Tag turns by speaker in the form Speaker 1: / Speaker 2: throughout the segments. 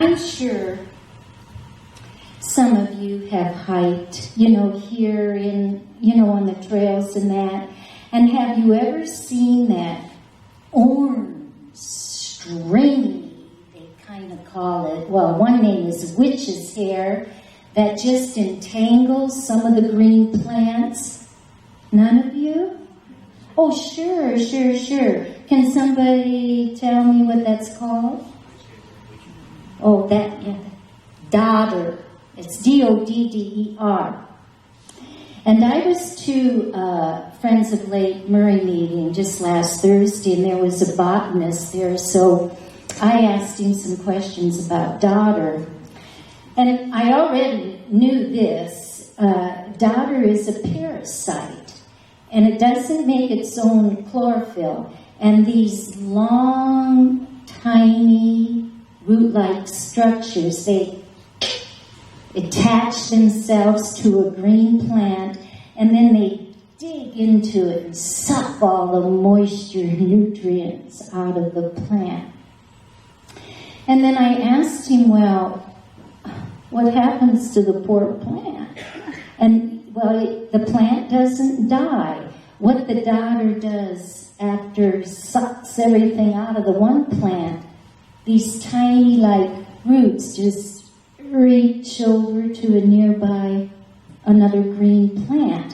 Speaker 1: I'm sure some of you have hiked, here in, on the trails and that. And have you ever seen that orange, stringy, they kind of call it, well, one name is witch's hair, that just entangles some of the green plants? None of you? Oh, sure. Can somebody tell me what that's called? Oh, Dodder. It's Dodder. And I was to Friends of Lake Murray meeting just last Thursday, and there was a botanist there, so I asked him some questions about Dodder. And I already knew this. Dodder is a parasite, and it doesn't make its own chlorophyll. And these long, tiny, root-like structures, they attach themselves to a green plant, and then they dig into it and suck all the moisture and nutrients out of the plant. And then I asked him, well, what happens to the poor plant? And, well, the plant doesn't die. What the Dodder does after sucks everything out of the one plant, these tiny, roots just reach over to a nearby, another green plant.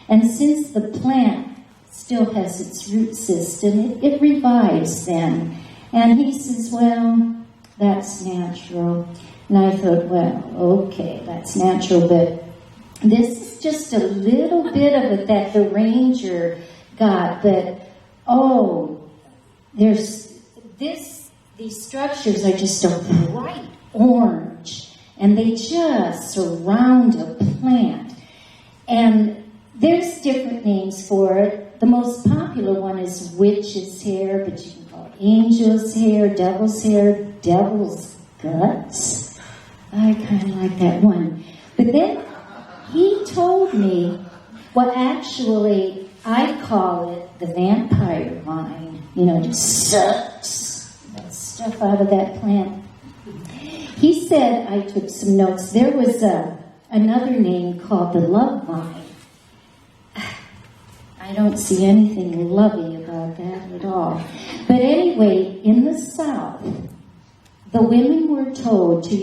Speaker 1: And since the plant still has its root system, it revives them. And he says, well, that's natural. And I thought, well, okay, that's natural, but this is just a little bit of it that the ranger got. But, these structures are just a bright orange, and they just surround a plant. And there's different names for it. The most popular one is witch's hair, but you can call it angel's hair, devil's guts. I kind of like that one. But then he told me, well, actually, I call it the vampire vine. Just sucks that stuff out of that plant. He said, I took some notes, there was another name called the love vine. I don't see anything lovey about that at all. But anyway, in the South, the women were told to,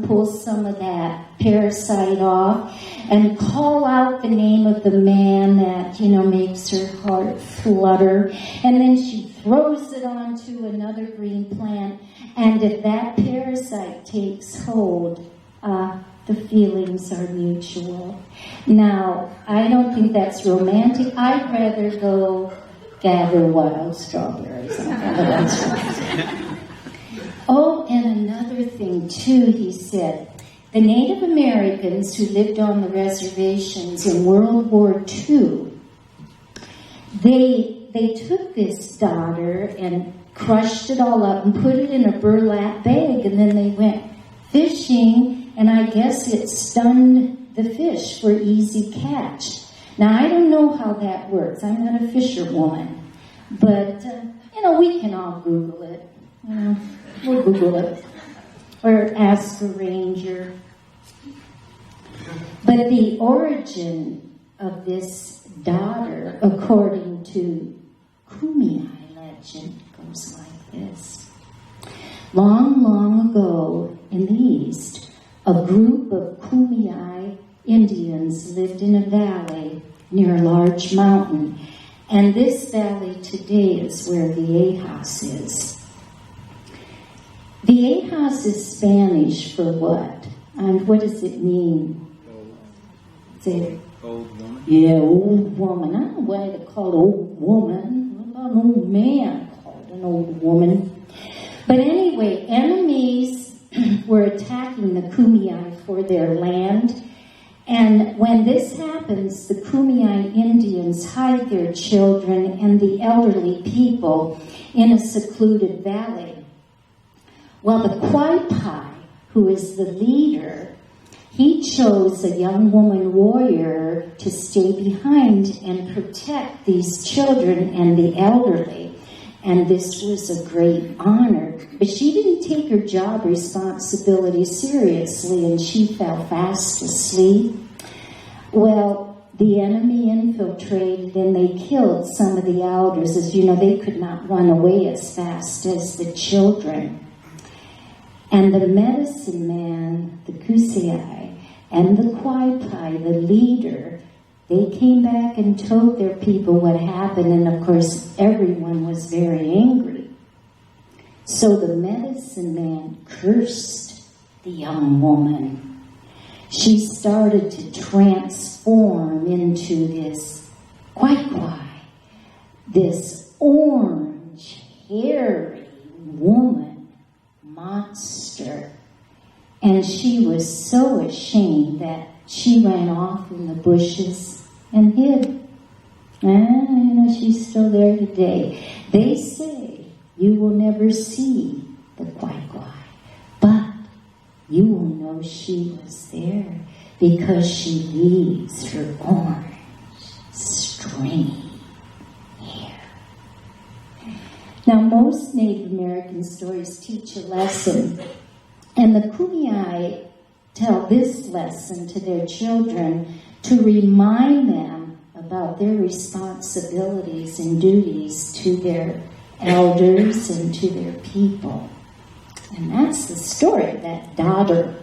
Speaker 1: pull some of that parasite off and call out the name of the man that, makes her heart flutter. And then she throws it onto another green plant. And if that parasite takes hold, the feelings are mutual. Now, I don't think that's romantic. I'd rather go gather wild strawberries. Oh, and another thing, too, he said. The Native Americans who lived on the reservations in World War II, they took this Dodder and crushed it all up and put it in a burlap bag, and then they went fishing, and I guess it stunned the fish for easy catch. Now, I don't know how that works. I'm not a fisherwoman. But, we can all Google it. We'll Google it. Or ask a ranger. But the origin of this Dodder, according to Kumeyaay legend, goes like this. Long, long ago in the East, a group of Kumeyaay Indians lived in a valley near a large mountain. And this valley today is where Viejas is. Viejas is Spanish for what? And what does it mean? Say,
Speaker 2: old woman.
Speaker 1: Yeah, old woman. I don't know why they call it old woman. What about an old man called an old woman? But anyway, enemies were attacking the Kumeyaay for their land. And when this happens, the Kumeyaay Indians hide their children and the elderly people in a secluded valley. Well, the Quaipai, who is the leader, he chose a young woman warrior to stay behind and protect these children and the elderly. and this was a great honor. But she didn't take her job responsibility seriously, and she fell fast asleep. Well, the enemy infiltrated, and they killed some of the elders. As you know, they could not run away as fast as the children. And the medicine man, the Kusei, and the Kwaipai, the leader, they came back and told their people what happened, and of course everyone was very angry. So the medicine man cursed the young woman. She started to transform into this kwai, this orange, hairy woman, monster. And she was so ashamed that she ran off in the bushes and hid. And she's still there today. They say you will never see the kwai, but you will know she was there because she leaves her orange, stringy hair. Now, most Native American stories teach a lesson, and the Kumeyaay tell this lesson to their children to remind them about their responsibilities and duties to their elders and to their people. And that's the story that Dodder